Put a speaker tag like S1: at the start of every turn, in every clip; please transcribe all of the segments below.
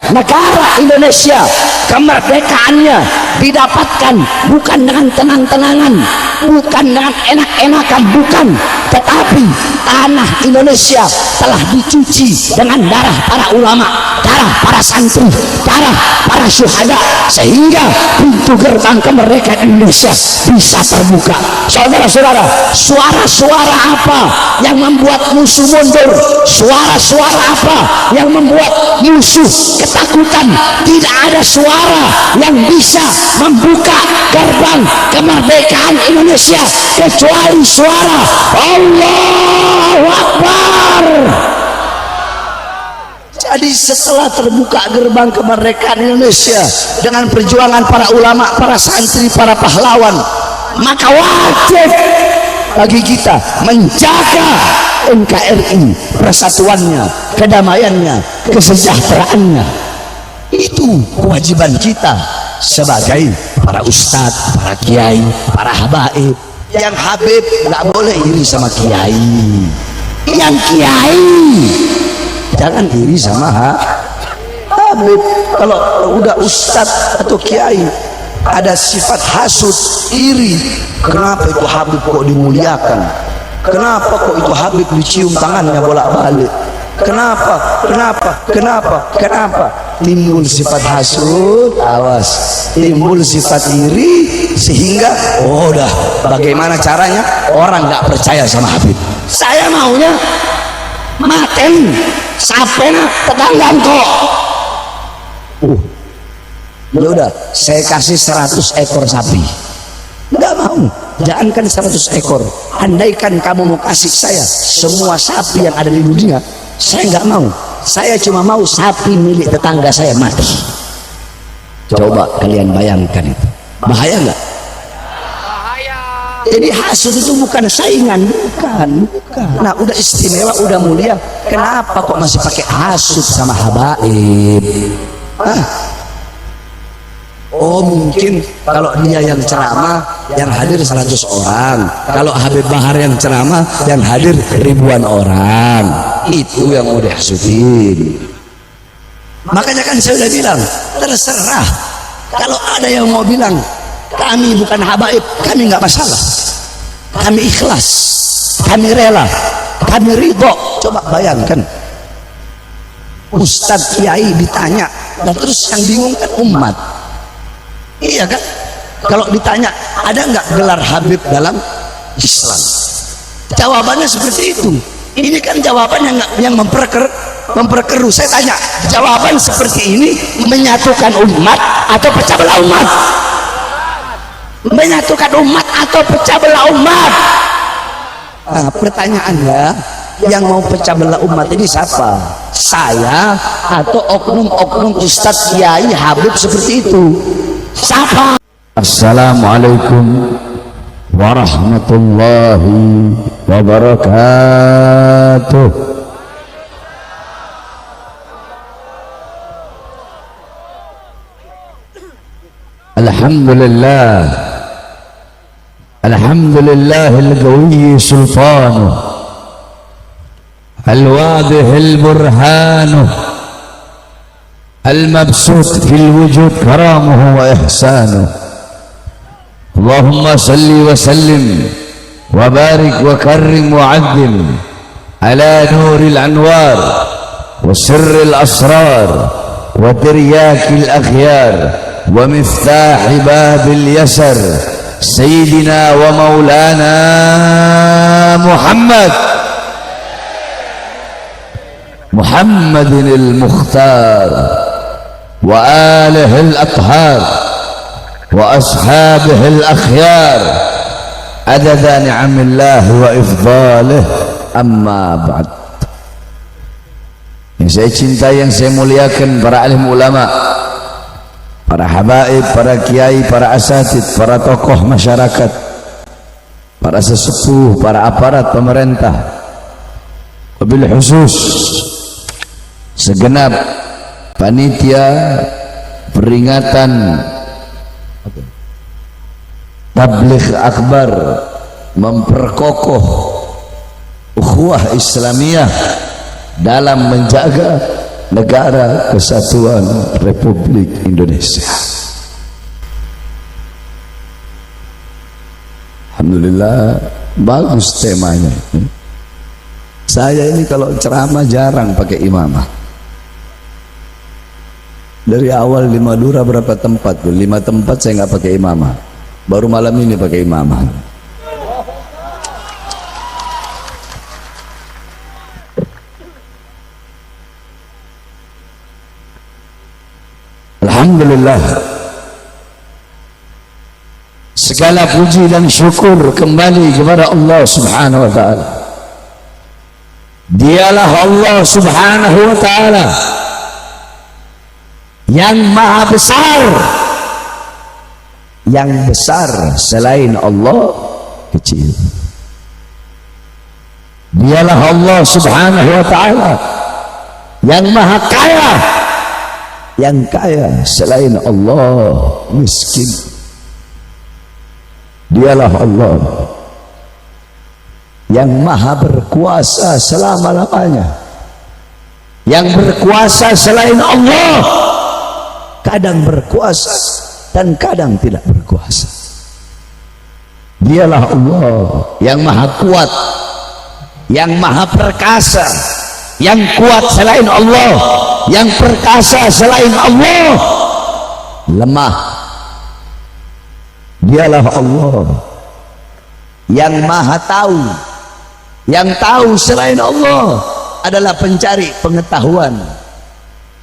S1: negara Indonesia kemerdekaannya didapatkan bukan dengan tenang-tenangan, bukan dengan enak-enakan, bukan, tetapi tanah Indonesia telah dicuci dengan darah para ulama, darah para santri, darah para syuhada, sehingga pintu gerbang kemerdekaan Indonesia bisa terbuka. Saudara-saudara, suara-suara apa yang membuat musuh mundur? Suara-suara apa yang membuat musuh ketakutan? Tidak ada suara yang bisa membuka gerbang kemerdekaan Indonesia kecuali suara Allahu Akbar. Jadi setelah terbuka gerbang kemerdekaan Indonesia dengan perjuangan para ulama, para santri, para pahlawan, maka wajib bagi kita menjaga NKRI, persatuannya, kedamaiannya, kesejahteraannya. Itu kewajiban kita sebagai para ustadz, para kiai, para habaib. Yang habib nggak boleh iri sama kiai, yang kiai jangan iri sama habib. Kalau udah ustadz atau kiai ada sifat hasud, iri, kenapa itu habib kok dimuliakan, kenapa kok itu habib dicium tangannya bolak-balik, kenapa timbul sifat hasud, awas, timbul sifat iri, sehingga udah bagaimana caranya orang nggak percaya sama habib. Saya maunya maten sapena tetangga kok, ya udah saya kasih 100 ekor sapi, nggak mau. Jangankan 100 ekor, andaikan kamu mau kasih saya semua sapi yang ada di dunia, saya nggak mau. Saya cuma mau sapi milik tetangga saya mati. Coba kalian bayangkan itu, bahaya nggak? Bahaya. Jadi hasud itu bukan saingan, bukan. Nah, udah istimewa, udah mulia, kenapa kok masih pakai hasud sama habaib? Oh, mungkin kalau dia yang ceramah yang hadir 100 orang, kalau Habib Bahar yang ceramah yang hadir ribuan orang, itu yang mau dihasudin. Makanya kan saya udah bilang, terserah. Kalau ada yang mau bilang kami bukan habaib, kami nggak masalah, kami ikhlas, kami rela, kami ridho. Coba bayangkan, Ustadz Kiai ditanya, dan terus yang bingung kan umat. Iya kan? Kalau ditanya ada nggak gelar Habib dalam Islam, jawabannya seperti itu. Ini kan jawaban yang memperkeruh. Saya tanya, jawaban seperti ini menyatukan umat atau pecah belah umat? Menyatukan umat atau pecah belah umat? Nah, pertanyaannya, yang mau pecah belah umat ini siapa? Saya atau oknum-oknum Ustadz Kiai Habib seperti itu? Siapa? Assalamualaikum warahmatullahi wabarakatuh. Alhamdulillah, alhamdulillahil qawi sultanuh, al-wadihil burhanuh, al-mabsut fil wujud karamuhu wa ihsanuh. Allahumma salli wa sallim wa barik wa karrim wa azzim ala nuril anwar wa sirril asrar wa tiryakil akhyar wa miftahi babil yasar sayyidina wa maulana Muhammadinil Mukhtar wa alihil athhar wa ashabihil akhyar adada ni'amillahi wa ifdalih, amma ba'd. Yang saya cintai, yang saya muliakan, para alim ulama, para habaib, para kiai, para asatid, para tokoh masyarakat, para sesepuh, para aparat pemerintah, wabil khusus segenap panitia peringatan tabligh akbar memperkokoh ukhuwah Islamiyah dalam menjaga Negara Kesatuan Republik Indonesia. Alhamdulillah, bagus temanya. Saya ini kalau ceramah jarang pakai imamah. Dari awal di Madura berapa tempat tuh? 5 tempat saya nggak pakai imamah. Baru malam ini pakai imamah. Alhamdulillah, segala puji dan syukur kembali kepada Allah Subhanahu wa ta'ala. Dialah Allah Subhanahu wa ta'ala yang maha besar. Yang besar selain Allah kecil. Dialah Allah Subhanahu wa ta'ala yang maha kaya. Yang kaya selain Allah miskin. Dialah Allah yang maha berkuasa selama-lamanya. Yang berkuasa selain Allah kadang berkuasa dan kadang tidak berkuasa. Dialah Allah yang maha kuat, yang maha perkasa. Yang kuat selain Allah, yang perkasa selain Allah lemah. Dialah Allah yang maha tahu. Yang tahu selain Allah adalah pencari pengetahuan.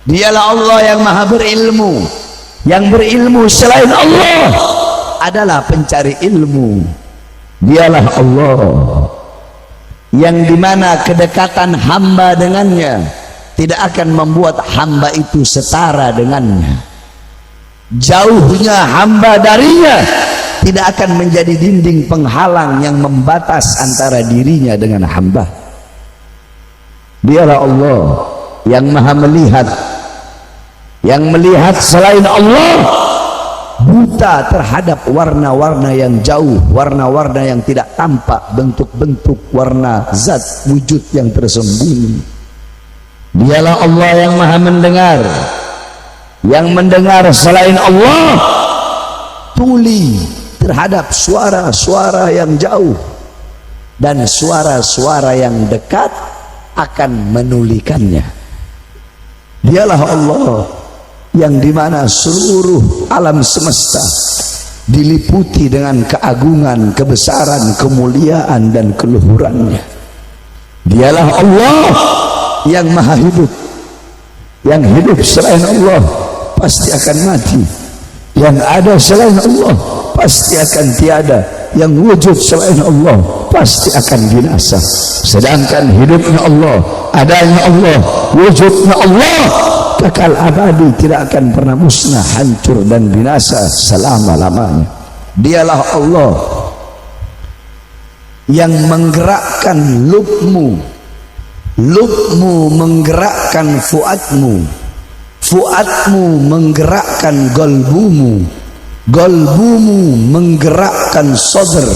S1: Dialah Allah yang maha berilmu. Yang berilmu selain Allah adalah pencari ilmu. Dialah Allah yang dimana kedekatan hamba dengannya tidak akan membuat hamba itu setara dengannya. Jauhnya hamba darinya tidak akan menjadi dinding penghalang yang membatas antara dirinya dengan hamba. Dialah Allah yang maha melihat. Yang melihat selain Allah buta terhadap warna-warna yang jauh, warna-warna yang tidak tampak, bentuk-bentuk warna zat wujud yang tersembunyi. Dialah Allah yang maha mendengar. Yang mendengar selain Allah tuli terhadap suara-suara yang jauh, dan suara-suara yang dekat akan menulikannya. Dialah Allah yang dimana seluruh alam semesta diliputi dengan keagungan, kebesaran, kemuliaan dan keluhurannya. Dialah Allah yang maha hidup. Yang hidup selain Allah pasti akan mati. Yang ada selain Allah pasti akan tiada. Yang wujud selain Allah pasti akan binasa. Sedangkan hidupnya Allah, adanya Allah, wujudnya Allah kekal abadi, tidak akan pernah musnah, hancur dan binasa selama-lamanya. Dialah Allah yang menggerakkan lubmu, lubmu menggerakkan fuadmu, fuadmu menggerakkan golbumu, golbumu menggerakkan sodr,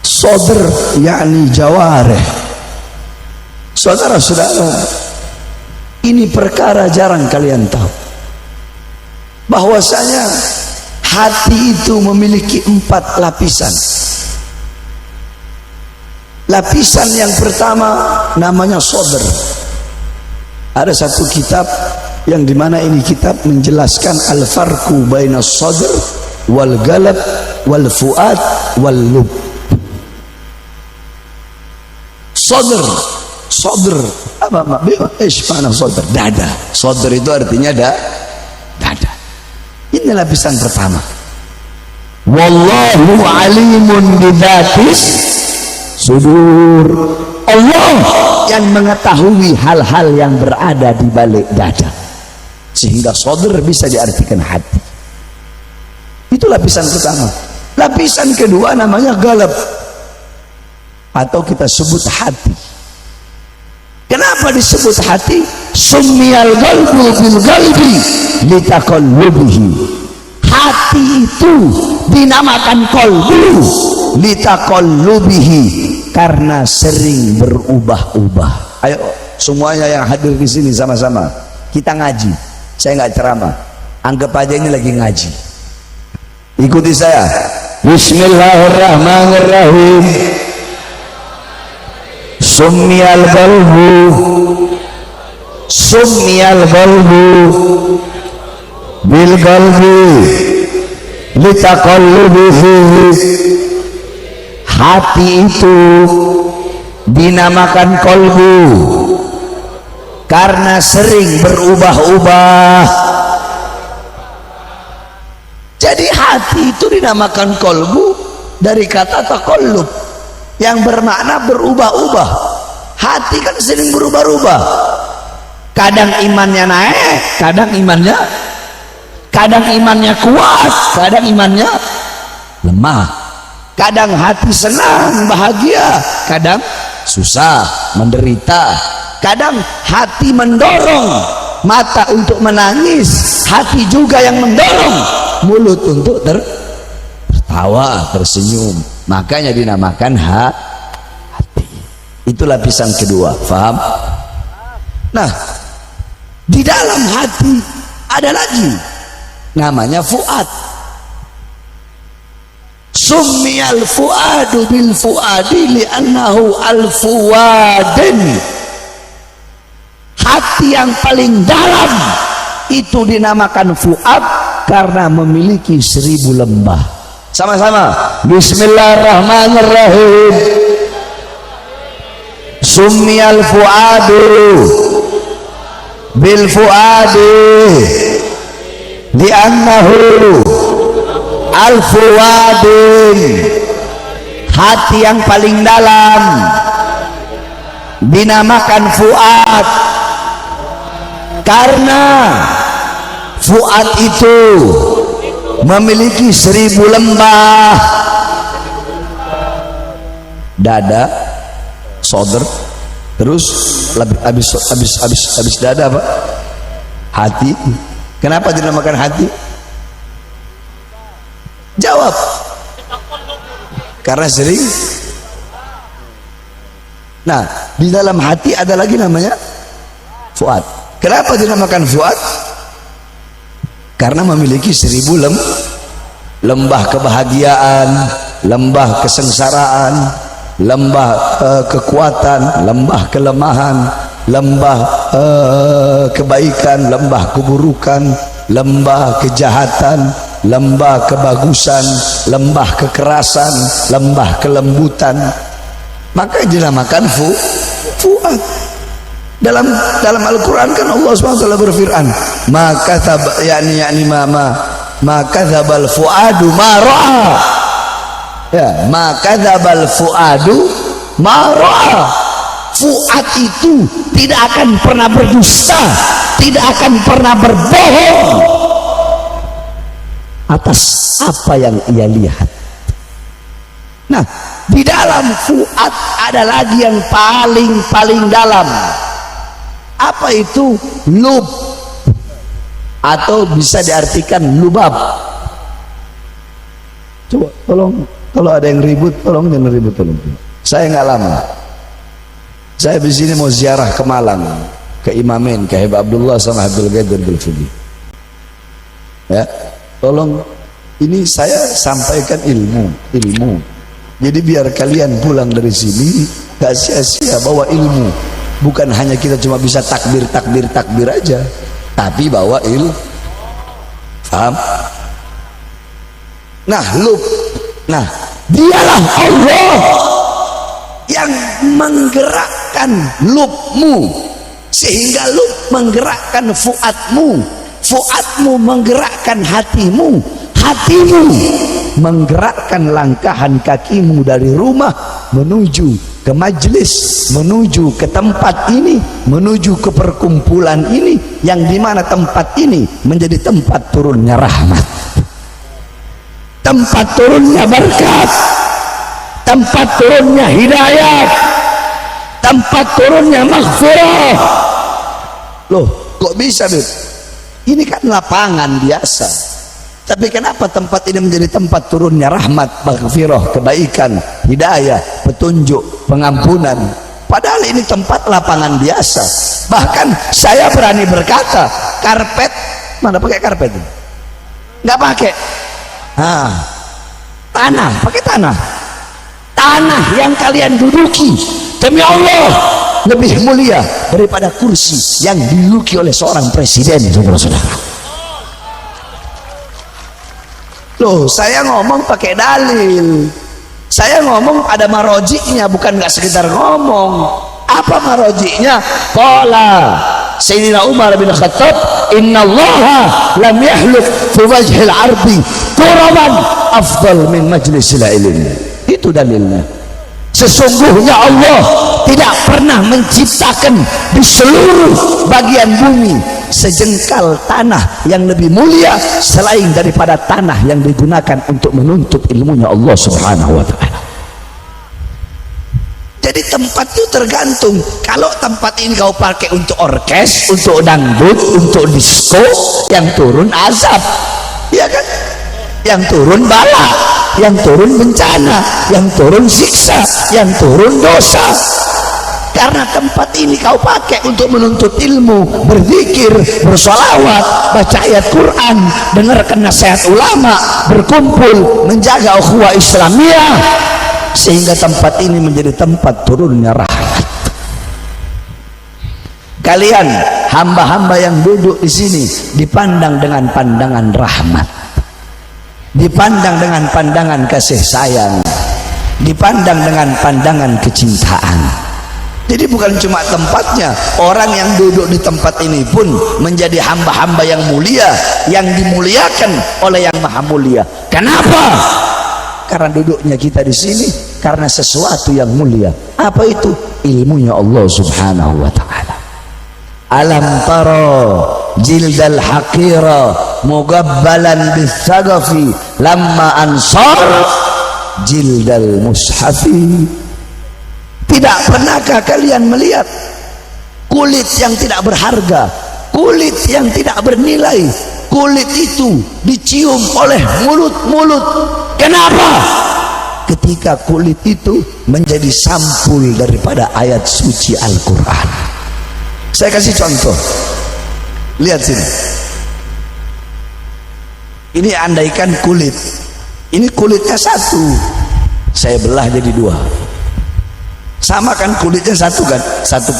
S1: sodr yakni jawareh. Saudara-saudara, ini perkara jarang kalian tahu, bahwasanya hati itu memiliki 4 lapisan. Lapisan yang pertama namanya sodr. Ada satu kitab yang dimana ini kitab menjelaskan al-farqu baina sodr wal galab wal fuad wal lub. Sodr, sodr apa mana sodr? Dada. Sodr itu artinya dada. Ini lapisan pertama. Wallahu alimun bidzatis sudur. Allah yang mengetahui hal-hal yang berada di balik dada, sehingga sodr bisa diartikan hati. Itu lapisan pertama. Lapisan kedua namanya galab, atau kita sebut hati. Kenapa disebut hati? Summiyal qalbu bil qalbi litaqallubihi. Hati itu dinamakan qalbu litaqallubihi karena sering berubah-ubah. Ayo semuanya yang hadir di sini sama-sama kita ngaji. Saya nggak ceramah, anggap aja ini lagi ngaji. Ikuti saya. Bismillahirrahmanirrahim. Summiyal qalbu bil qalbi litaqallubihi. Hati itu dinamakan kolbu karena sering berubah-ubah. Jadi hati itu dinamakan kolbu dari kata taqallub yang bermakna berubah-ubah. Hati kan sering berubah-ubah, kadang imannya naik, kadang imannya kuat, kadang imannya lemah. Kadang hati senang bahagia, kadang susah menderita. Kadang hati mendorong mata untuk menangis, hati juga yang mendorong mulut untuk tertawa, tersenyum. Makanya dinamakan hati. Itu lapisan kedua, faham? Nah, di dalam hati ada lagi namanya fuad. Summiyal fuadu bil fuadi li'annahu al-fuwadin. Hati yang paling dalam itu dinamakan fuad karena memiliki 1000 lembah. Sama-sama. Bismillahirrahmanirrahim. Summiyal fuadu bil fuadi li'annahu al-fuwadin. Hati yang paling dalam dinamakan fuad karena fuad itu memiliki 1000 lembah. Dada, sodr, terus habis dada apa? Hati. Kenapa dinamakan hati? Jawab. Karena sering. Nah, di dalam hati ada lagi namanya fuad. Kenapa dinamakan fuad? Karena memiliki 1000 lembah kebahagiaan, lembah kesengsaraan, lembah kekuatan, lembah kelemahan, lembah kebaikan, lembah keburukan, lembah kejahatan, lembah kebagusan, lembah kekerasan, lembah kelembutan. Maka dinamakan fuad. Dalam Al-Quran kan Allah SWT berfirman, maka kadzabal fuadu ma ra'a. Ya, maka kadzabal fuadu ma ra'a. Fuad itu tidak akan pernah berdusta, tidak akan pernah berbohong atas apa yang ia lihat. Nah, di dalam fuad ada lagi yang paling dalam. Apa itu? Lub, atau bisa diartikan lubab. Coba tolong, kalau ada yang ribut tolong jangan ribut, tolong. Saya nggak lama, saya di sini mau ziarah ke Malang, ke Imamin, ke Habib Abdullah sama Abdul Qadir Bilfudi. Ya, tolong, ini saya sampaikan ilmu. Jadi biar kalian pulang dari sini gak sia-sia bawa ilmu. Bukan hanya kita cuma bisa takbir aja, tapi bawa ilmu. Paham? Nah, nah, dialah Allah yang menggerakkan lubmu, sehingga lub menggerakkan fuadmu, fuadmu menggerakkan hatimu, hatimu menggerakkan langkahan kakimu dari rumah menuju ke majlis, menuju ke tempat ini, menuju ke perkumpulan ini, yang dimana tempat ini menjadi tempat turunnya rahmat, tempat turunnya berkat, tempat turunnya hidayah, tempat turunnya maghfirah. Loh, kok bisa, Beb? Ini kan lapangan biasa, tapi kenapa tempat ini menjadi tempat turunnya rahmat, maghfirah, kebaikan, hidayah, petunjuk, pengampunan, padahal ini tempat lapangan biasa. Bahkan saya berani berkata, karpet mana pakai karpet? Nggak pakai. Tanah, pakai tanah. Tanah yang kalian duduki demi Allah lebih mulia daripada kursi yang diduduki oleh seorang presiden, saudara-saudara. Loh, saya ngomong pakai dalil. Saya ngomong ada marojiknya, bukan nggak sekedar ngomong. Apa marojiknya? Qala Sayyidina Umar bin Khattab, innallaha lam yahluk fi wajhil ardi turaban afdal min majlisil ilmi. Itu dalilnya. Sesungguhnya Allah tidak pernah menciptakan di seluruh bagian bumi sejengkal tanah yang lebih mulia selain daripada tanah yang digunakan untuk menuntut ilmunya Allah Subhanahu wa ta'ala. Jadi tempat itu tergantung. Kalau tempat ini kau pakai untuk orkes, untuk dangdut, untuk disco, yang turun azab, ya kan? Yang turun bala, yang turun bencana, yang turun siksa, yang turun dosa. Karena tempat ini kau pakai untuk menuntut ilmu, berzikir, bersolawat, baca ayat Quran, dengarkan nasihat ulama, berkumpul, menjaga ukhuwah Islamiyah, sehingga tempat ini menjadi tempat turunnya rahmat. Kalian hamba-hamba yang duduk di sini dipandang dengan pandangan rahmat, dipandang dengan pandangan kasih sayang, dipandang dengan pandangan kecintaan. Jadi bukan cuma tempatnya, orang yang duduk di tempat ini pun menjadi hamba-hamba yang mulia, yang dimuliakan oleh yang maha mulia. Kenapa? Karena duduknya kita di sini karena sesuatu yang mulia. Apa itu? Ilmunya Allah Subhanahu wa ta'ala. Alam tara jildal haqira mugabbalan bisagafi lamma ansar jildal mushafi. Tidak pernahkah kalian melihat kulit yang tidak berharga, kulit yang tidak bernilai, kulit itu dicium oleh mulut-mulut? Kenapa? Ketika kulit itu menjadi sampul daripada ayat suci Al-Quran. Saya kasih contoh. Lihat sini. Ini andaikan kulit, ini kulitnya satu, saya belah jadi dua. Sama kan kulitnya satu kan, satu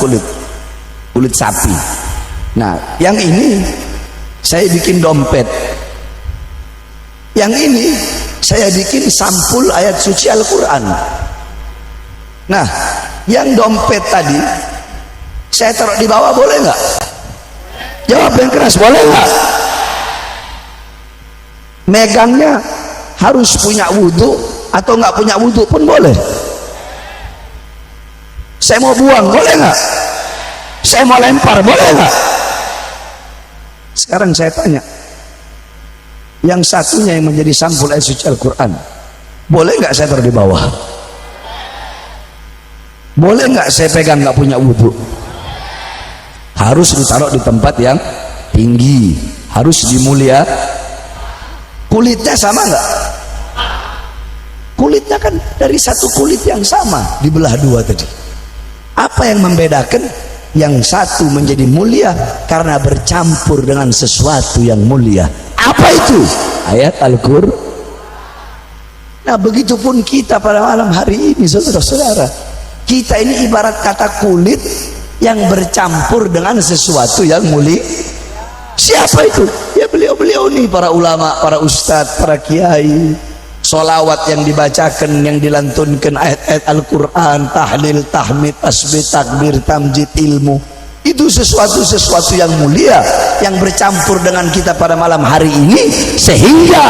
S1: kulit sapi. Nah, yang ini saya bikin dompet, yang ini saya bikin sampul ayat suci Al-Quran. Nah, yang dompet tadi saya taruh di bawah, boleh nggak? Jawab yang keras, boleh nggak? Megangnya harus punya wudhu atau nggak punya wudhu pun boleh. Saya mau buang, boleh nggak? Saya mau lempar, boleh nggak? Sekarang saya tanya, yang satunya yang menjadi sampul ayat suci Al-Quran, boleh nggak saya taruh di bawah? Boleh nggak saya pegang nggak punya wudhu? Harus ditaruh di tempat yang tinggi, harus dimulia. Kulitnya sama nggak? Kulitnya kan dari satu kulit yang sama dibelah dua tadi. Apa yang membedakan? Yang satu menjadi mulia karena bercampur dengan sesuatu yang mulia. Apa itu? Ayat Al-Qur'an. Nah, begitupun kita pada malam hari ini, saudara-saudara. Kita ini ibarat kata kulit yang bercampur dengan sesuatu yang mulia. Siapa itu? Ya beliau-beliau nih, para ulama, para ustadz, para kiai. Solawat yang dibacakan, yang dilantunkan, ayat-ayat Al-Quran, tahlil, tahmid, tasbih, takbir, tamjid, ilmu, itu sesuatu yang mulia yang bercampur dengan kita pada malam hari ini, sehingga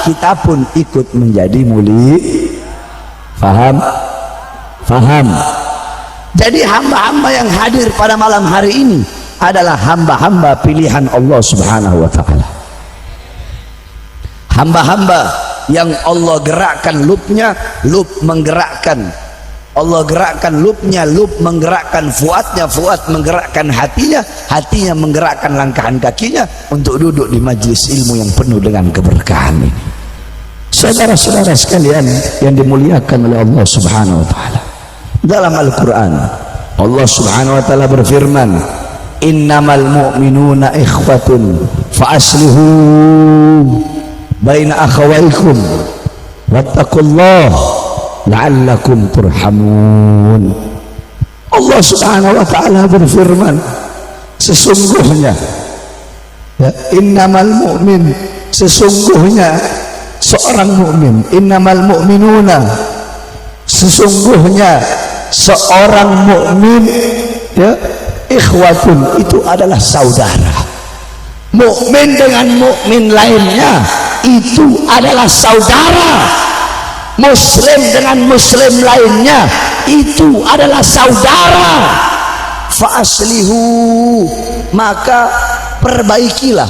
S1: kita pun ikut menjadi mulia. Faham? Faham? Jadi hamba-hamba yang hadir pada malam hari ini adalah hamba-hamba pilihan Allah Subhanahu wa ta'ala. Hamba-hamba yang Allah gerakkan lubnya, lub menggerakkan. Allah gerakkan lubnya, lub menggerakkan fuadnya, fuad menggerakkan hatinya, hatinya menggerakkan langkahan kakinya untuk duduk di majlis ilmu yang penuh dengan keberkahan ini. Saudara-saudara sekalian yang dimuliakan oleh Allah Subhanahu wa ta'ala, dalam Al-Quran Allah Subhanahu wa taala berfirman, innamal mu'minuna ikhwatun fa aslihu baina akhawaykum wattaqullah la'allakum turhamun. Allah Subhanahu wa taala berfirman, sesungguhnya ya, innamal mu'min, sesungguhnya seorang mukmin, innamal mu'minuna, sesungguhnya seorang mukmin ya, ikhwatun, itu adalah saudara. Mukmin dengan mukmin lainnya itu adalah saudara. Muslim dengan muslim lainnya itu adalah saudara. Fa aslihu, maka perbaikilah,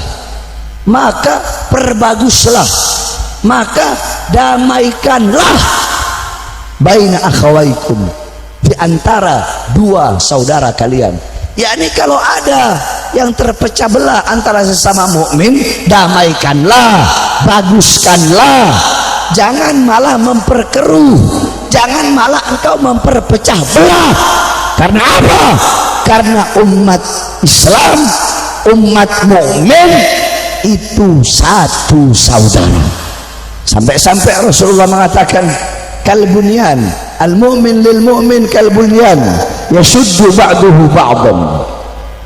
S1: maka perbaguslah, maka damaikanlah baina akhawaikum, di antara dua saudara kalian. Yakni kalau ada yang terpecah belah antara sesama mukmin, damaikanlah, baguskanlah, jangan malah memperkeruh, jangan malah engkau memperpecah belah. Karena apa? Karena umat Islam, umat mukmin itu satu saudara. Sampai-sampai Rasulullah mengatakan, kalbunyan, al-mu'min lil mu'min kalbunyan yashuddu ba'duhu ba'dan.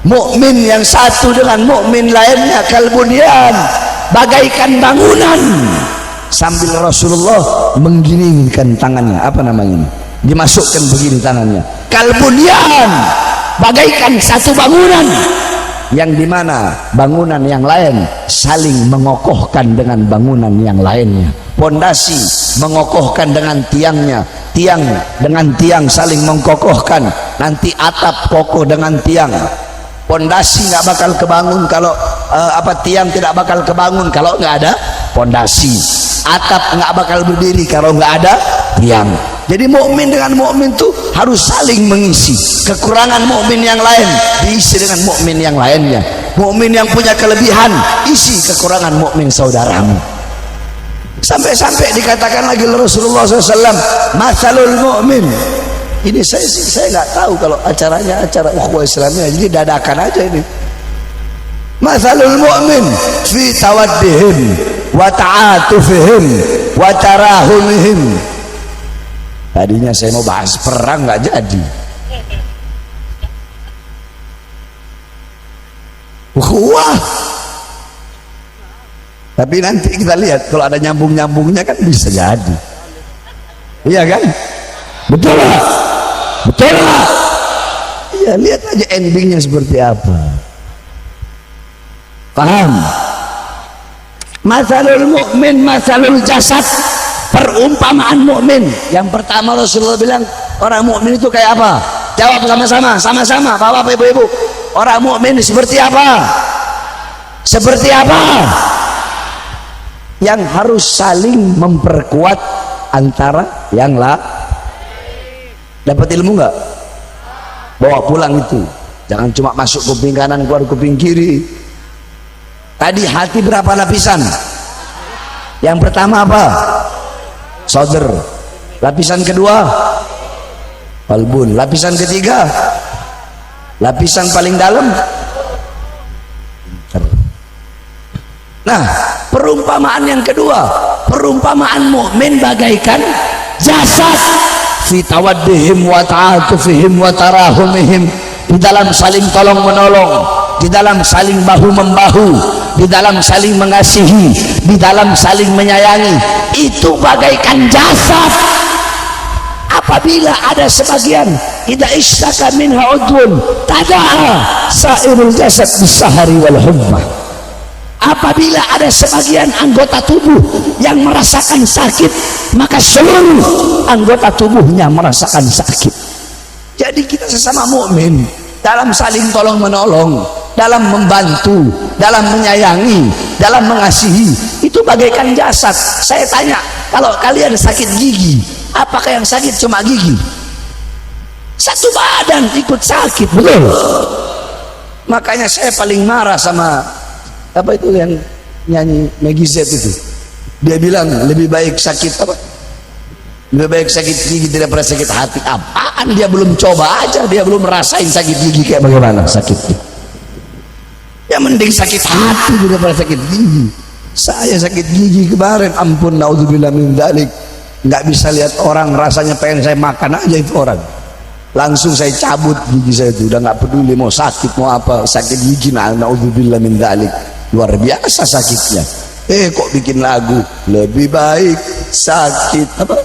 S1: Mukmin yang satu dengan mukmin lainnya kalbunyan, bagaikan bangunan. Sambil Rasulullah mengginingkan tangannya, apa namanya, dimasukkan begini tangannya, kalbunyan, bagaikan satu bangunan, yang dimana bangunan yang lain saling mengokohkan dengan bangunan yang lainnya. Pondasi mengokohkan dengan tiangnya, tiang dengan tiang saling mengkokohkan, nanti atap kokoh dengan tiang. Pondasi nggak bakal kebangun kalau tiang tidak bakal kebangun kalau nggak ada pondasi. Atap nggak bakal berdiri kalau nggak ada tiang. Jadi mukmin dengan mukmin tuh harus saling mengisi. Kekurangan mukmin yang lain diisi dengan mukmin yang lainnya. Mukmin yang punya kelebihan, isi kekurangan mukmin saudaramu. Sampai-sampai dikatakan lagi Rasulullah SAW, masalul mu'min. Ini saya nggak tahu kalau acaranya acara ukhuwah Islamiyah, jadi dadakan aja ini. Masalul mu'min fi tawaddihim wa ta'atufihim wa tarahumihim. Tadinya saya mau bahas perang, nggak jadi. Ukhuwah. Tapi nanti kita lihat kalau ada nyambung-nyambungnya kan bisa jadi. Iya kan? Betul lah. Betul lah. Iya, lihat aja endingnya seperti apa. Paham? Masalul mu'min masalul jasad, perumpamaan mukmin. Yang pertama Rasulullah bilang, orang mukmin itu kayak apa? Jawab sama-sama, Bapak Ibu-ibu. Orang mukmin seperti apa? Seperti apa? Yang harus saling memperkuat antara yang lah. Dapat ilmu nggak? Bawa pulang itu, jangan cuma masuk kuping kanan keluar kuping kiri. Tadi hati berapa lapisan? Yang pertama apa? Sodr. Lapisan kedua qalbun. Lapisan ketiga, lapisan paling dalam. Nah, perumpamaan yang kedua, perumpamaan mukmin bagaikan jasad, fi tawaddihim wa ta'atufihim wa tarahumihim, di dalam saling tolong menolong, di dalam saling bahu membahu, di dalam saling mengasihi, di dalam saling menyayangi. Itu bagaikan jasad. Apabila ada sebagian idza ishtaka minha udwun tada'a sairul jasad bis-sahari wal hummah. Apabila ada sebagian anggota tubuh yang merasakan sakit, maka seluruh anggota tubuhnya merasakan sakit. Jadi kita sesama mukmin dalam saling tolong menolong, dalam membantu, dalam menyayangi, dalam mengasihi, itu bagaikan jasad. Saya tanya, kalau kalian sakit gigi, apakah yang sakit cuma gigi? Satu badan ikut sakit, betul? Makanya saya paling marah sama apa itu yang nyanyi Maggie Z itu. Dia bilang lebih baik sakit apa? Lebih baik sakit gigi daripada sakit hati. Apa apaan, dia belum coba aja, dia belum merasain sakit gigi kayak bagaimana sakitnya. Ya mending sakit hati daripada sakit gigi. Saya sakit gigi kemarin, ampun, naudzubillah min dzalik, nggak bisa lihat orang, rasanya pengen saya makan aja itu orang. Langsung saya cabut gigi saya itu, udah nggak peduli mau sakit mau apa, sakit gigi, naudzubillah min dzalik, luar biasa sakitnya. Kok bikin lagu lebih baik sakit apa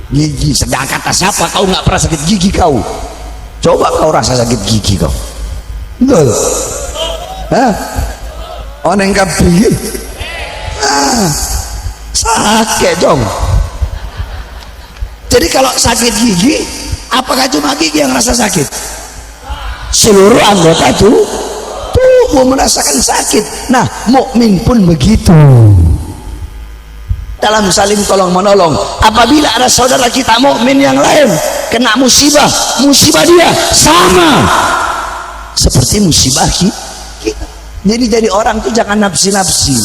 S1: gigi, sedang kata siapa kau nggak pernah sakit gigi kau? Coba kau rasa sakit gigi kau, betul? Hah? Oneng kapi, sakit dong. Jadi kalau sakit gigi, apakah cuma gigi yang rasa sakit? Seluruh anggota tubuh merasakan sakit. Nah, mukmin pun begitu. Dalam saling tolong menolong, apabila ada saudara kita mukmin yang lain kena musibah, musibah dia sama seperti musibah kita. Jadi orang tuh jangan nafsi-nafsi.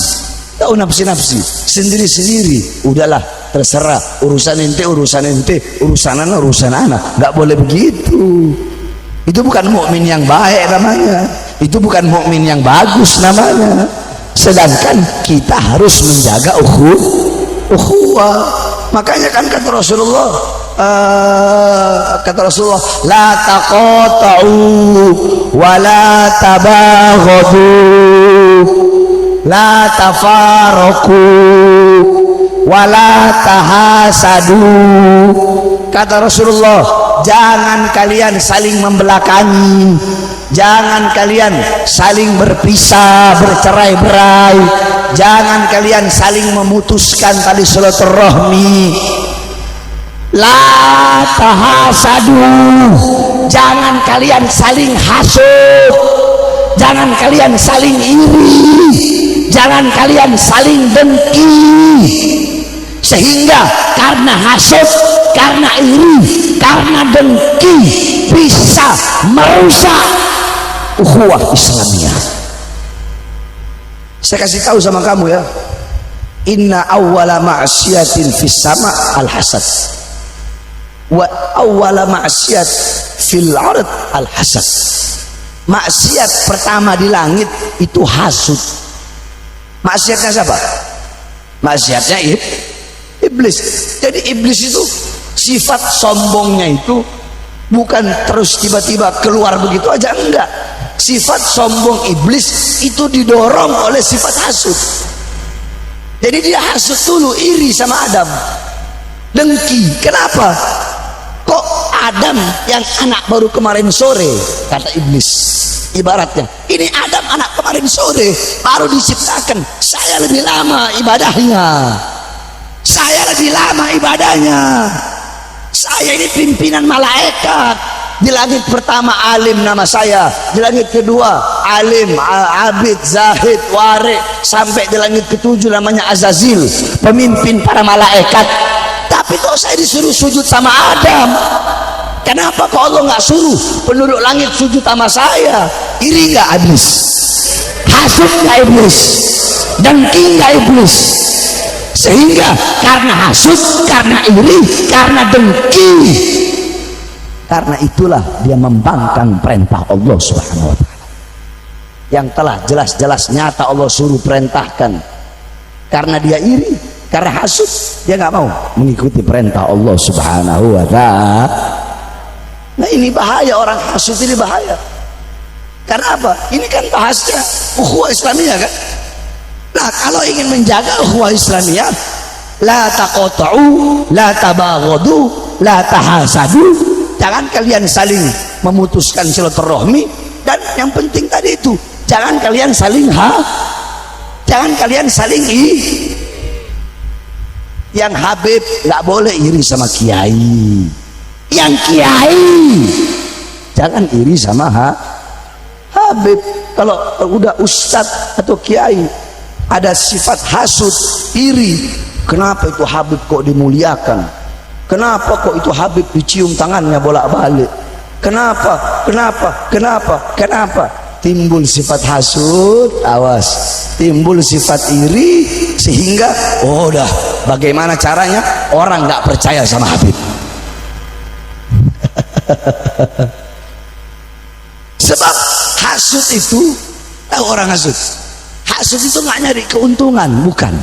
S1: Tahu nafsi-nafsi, sendiri-sendiri, udahlah terserah, urusan ente, urusan anak, nggak boleh begitu. Itu bukan mukmin yang baik namanya, itu bukan mukmin yang bagus namanya. Sedangkan kita harus menjaga ukhuwah. Makanya kan kata Rasulullah, la taqata'u wa la tabaghadu la tafaraqu wala tahasadu. Kata Rasulullah, jangan kalian saling membelakangi, jangan kalian saling berpisah, bercerai-berai, jangan kalian saling memutuskan tali silaturahmi. La tahasadu, jangan kalian saling hasud, jangan kalian saling iri, jangan kalian saling dengki, sehingga karena hasud, karena iri, karena dengki bisa merusak ukhuwah Islamiyah. Saya kasih tahu sama kamu ya, inna awwala ma'siyatin fis sama al-hasad wa awwala ma'siyat fil ard al-hasad. Maksiat pertama di langit itu hasud. Maksiatnya siapa? Maksiatnya iblis. Jadi iblis itu sifat sombongnya itu bukan terus tiba-tiba keluar begitu aja, enggak. Sifat sombong iblis itu didorong oleh sifat hasud. Jadi dia hasud dulu, iri sama Adam, dengki. Kenapa? Kok Adam yang anak baru kemarin sore, kata iblis ibaratnya, ini Adam anak kemarin sore baru diciptakan, saya lebih lama ibadahnya, saya lebih lama ibadahnya, saya ini pimpinan malaikat. Di langit pertama alim nama saya, di langit kedua alim, abid, zahid, wari, sampai di langit ketujuh namanya Azazil, pemimpin para malaikat. Tapi kok saya disuruh sujud sama Adam? Kenapa kok Allah nggak suruh penduduk langit sujud sama saya? Iri nggak iblis? Hasud nggak iblis? Dengki nggak iblis? Sehingga karena hasud, karena iri, karena dengki, karena itulah dia membangkang perintah Allah Subhanahu wa ta'ala yang telah jelas-jelas nyata Allah suruh perintahkan. Karena dia iri, karena hasud, dia nggak mau mengikuti perintah Allah Subhanahu wa ta'ala. Nah ini bahaya, orang hasud ini bahaya. Karena apa? Ini kan bahasnya ukhuwah Islamiyah kan. Nah kalau ingin menjaga ukhuwah Islamiyah, la taqata'u, la tabaghadu, la tahasadu, jangan kalian saling memutuskan silaturahmi, dan yang penting tadi itu jangan kalian saling jangan kalian saling yang Habib nggak boleh iri sama kiai, yang kiai jangan iri sama Habib. Kalau udah ustadz atau kiai ada sifat hasud, iri, kenapa itu Habib kok dimuliakan, kenapa kok itu Habib dicium tangannya bolak-balik, kenapa, timbul sifat hasud, awas, timbul sifat iri, sehingga udah bagaimana caranya orang nggak percaya sama Habib. Sebab hasud itu, tahu orang hasud? Hasud itu nggak nyari keuntungan, bukan.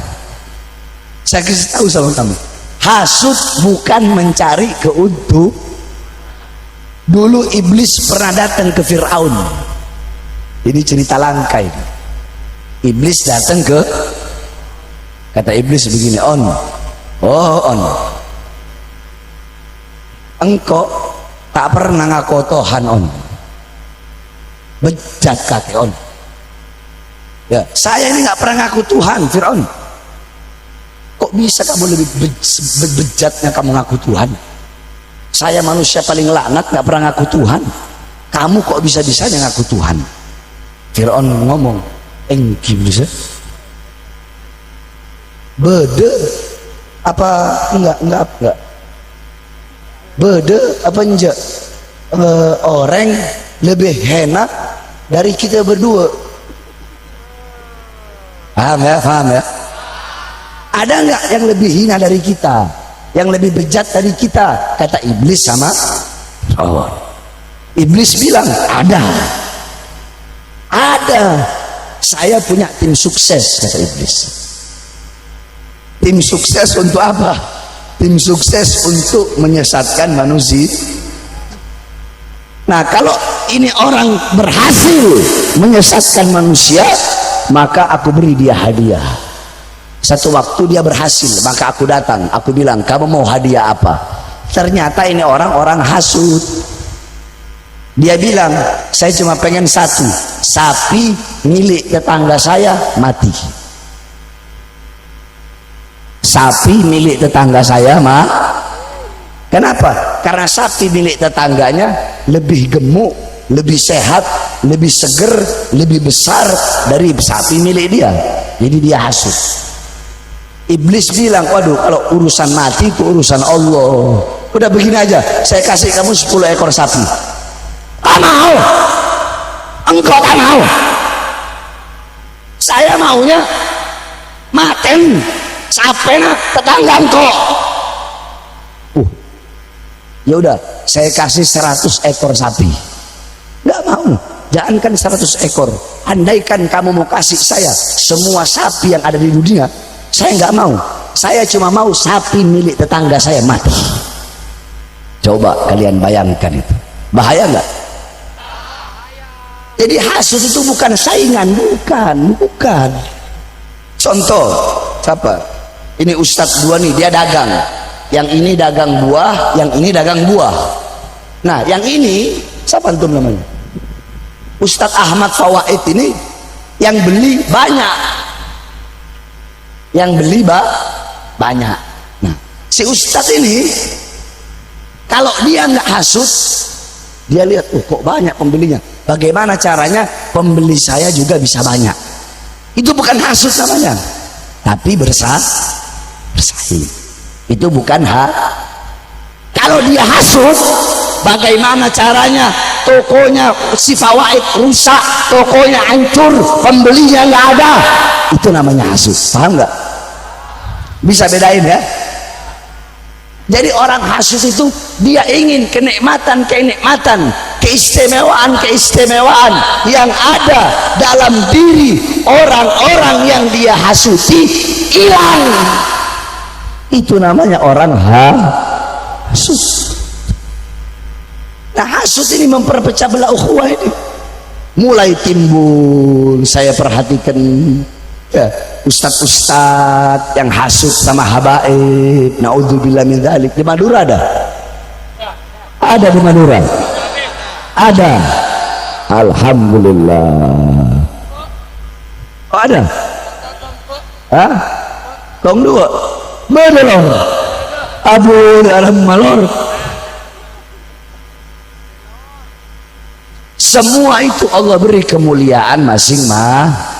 S1: Saya kasih tahu sama kamu, hasud bukan mencari keuntungan. Dulu iblis pernah datang ke Fir'aun. Ini cerita langka ini. Iblis datang ke, kata iblis begini, On, engkau tak pernah ngaku Tuhan, On. Bejat kaki, On. Ya, saya ini nggak pernah ngaku Tuhan, Fir'aun. Kok bisa kamu lebih bejatnya kamu ngaku Tuhan? Saya manusia paling laknat, nggak pernah ngaku Tuhan. Kamu kok bisa-bisanya ngaku Tuhan? Fir'aun ngomong, iblis ya? Bede apa enggak bede apa enggak orang lebih enak dari kita berdua. Paham ya? Ada enggak yang lebih hina dari kita, yang lebih bejat dari kita? Kata iblis sama Allah. Iblis bilang ada. Saya punya tim sukses, kata iblis. Tim sukses untuk apa? Tim sukses untuk menyesatkan manusia. Nah, kalau ini orang berhasil menyesatkan manusia, maka aku beri dia hadiah. Satu waktu dia berhasil, maka aku datang, aku bilang, kamu mau hadiah apa? Ternyata ini orang-orang hasud. Dia bilang, saya cuma pengen satu, sapi milik tetangga saya mati. Sapi milik tetangga saya kenapa? Karena sapi milik tetangganya lebih gemuk, lebih sehat, lebih seger, lebih besar dari sapi milik dia. Jadi dia hasud. Iblis bilang, waduh, kalau urusan mati itu urusan Allah. Udah begini aja, saya kasih kamu 10 ekor sapi. Tak mau, engkau tak mau. Saya maunya maten sapena tetangga engkau. Ya udah, saya kasih 100 ekor sapi. Nggak mau, jangankan 100 ekor. Andaikan kamu mau kasih saya semua sapi yang ada di dunia, saya nggak mau. Saya cuma mau sapi milik tetangga saya mati. Coba kalian bayangkan itu, bahaya nggak? Jadi hasud itu bukan saingan, bukan. Contoh, siapa? Ini Ustadz dua nih, dia dagang. Yang ini dagang buah, yang ini dagang buah. Nah, yang ini siapa antum namanya? Ustadz Ahmad Fawaid ini yang beli banyak. Yang beli banyak. Nah, si Ustadz ini kalau dia nggak hasud, dia lihat, kok banyak pembelinya. Bagaimana caranya pembeli saya juga bisa banyak? Itu bukan hasud namanya, tapi bersaing. Itu bukan Kalau dia hasud, bagaimana caranya tokonya si Fawaid rusak, tokonya hancur, pembelinya nggak ada? Itu namanya hasud. Paham nggak? Bisa bedain ya? Jadi orang hasud itu dia ingin kenikmatan, keistimewaan yang ada dalam diri orang-orang yang dia hasuti hilang. Itu namanya orang hasud. Nah, hasud ini memperpecah belah ukhuwah ini. Mulai timbul, saya perhatikan ya, ustadz-ustadz yang hasud sama habaib, naudzubillah min dzalik. Di Madura ada di Madura ada, alhamdulillah. Oh, ada kong dua melor abu dalam malor. Semua itu Allah beri kemuliaan masing-masing.